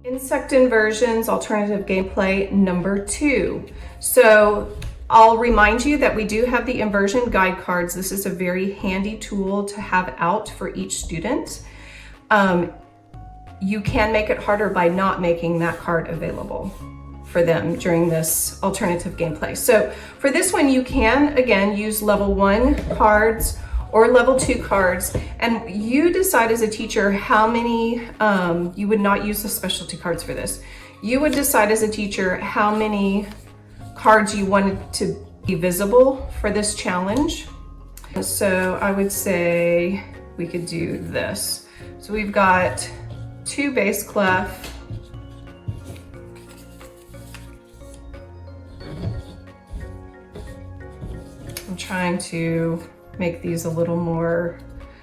Insect Inversions alternative gameplay number 2. So I'll remind you that we do have the inversion guide cards. This is a very handy tool to have out for each student. You can make it harder by not making that card available for them during this alternative gameplay. So for this one, you can, again, use level 1 cards or level 2 cards, and you decide as a teacher how many, you would not use the specialty cards for this. You would decide as a teacher how many cards you wanted to be visible for this challenge. So I would say we could do this. So we've got 2 bass clef, I'm trying to make these a little more.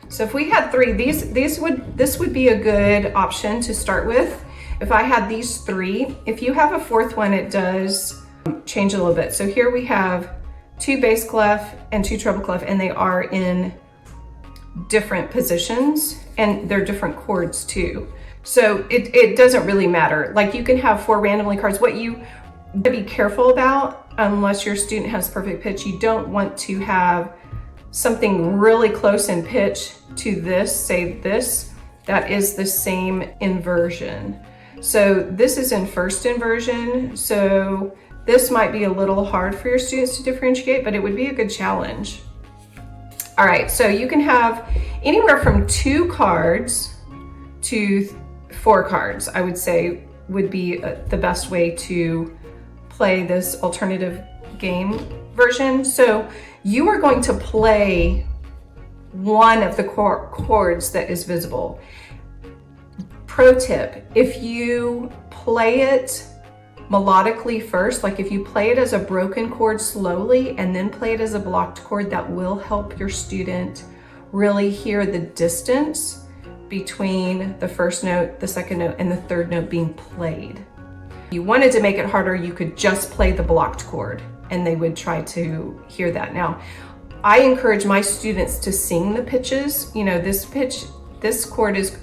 So if we had 3, this would be a good option to start with. If I had these 3, if you have a 4th one, it does change a little bit. So here we have 2 bass clef and 2 treble clef, and they are in different positions and they're different chords too. So it doesn't really matter. Like, you can have 4 randomly cards. What you to be careful about, unless your student has perfect pitch, you don't want to have something really close in pitch to this, say this, that is the same inversion. So this is in first inversion. So this might be a little hard for your students to differentiate, but it would be a good challenge. All right, so you can have anywhere from 2 cards to 4 cards, I would say, would be the best way to play this alternative game version. So you are going to play one of the chords that is visible. Pro tip, if you play it melodically first, like if you play it as a broken chord slowly and then play it as a blocked chord, that will help your student really hear the distance between the first note, the second note, and the third note being played. If you wanted to make it harder, you could just play the blocked chord and they would try to hear that. Now, I encourage my students to sing the pitches. You know, this pitch, these chords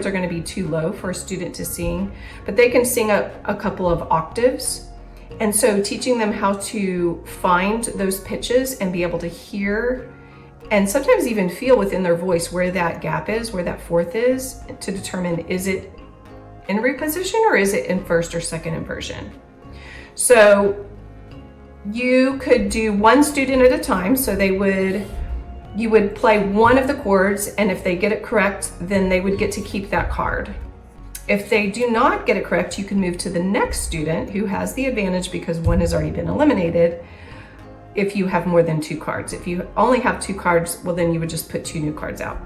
are going to be too low for a student to sing, but they can sing a couple of octaves. And so teaching them how to find those pitches and be able to hear and sometimes even feel within their voice where that gap is, where that fourth is, to determine, is it in reposition or is it in first or second inversion? So you could do 1 student at a time. So you would play one of the chords, and if they get it correct, then they would get to keep that card. If they do not get it correct, you can move to the next student who has the advantage because one has already been eliminated if you have more than 2 cards. If you only have 2 cards, well, then you would just put 2 new cards out.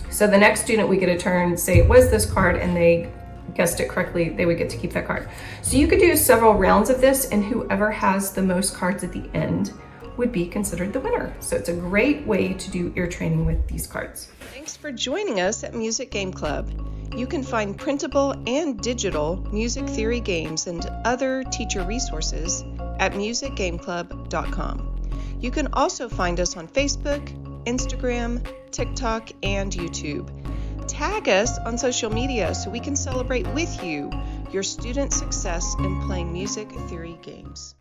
So the next student, we get a turn, say it was this card, and they guessed it correctly, they would get to keep that card. So you could do several rounds of this, and whoever has the most cards at the end would be considered the winner. So it's a great way to do ear training with these cards. Thanks for joining us at Music Game Club. You can find printable and digital music theory games and other teacher resources at musicgameclub.com. You can also find us on Facebook, Instagram, TikTok, and YouTube. Tag us on social media so we can celebrate with you your student success in playing music theory games.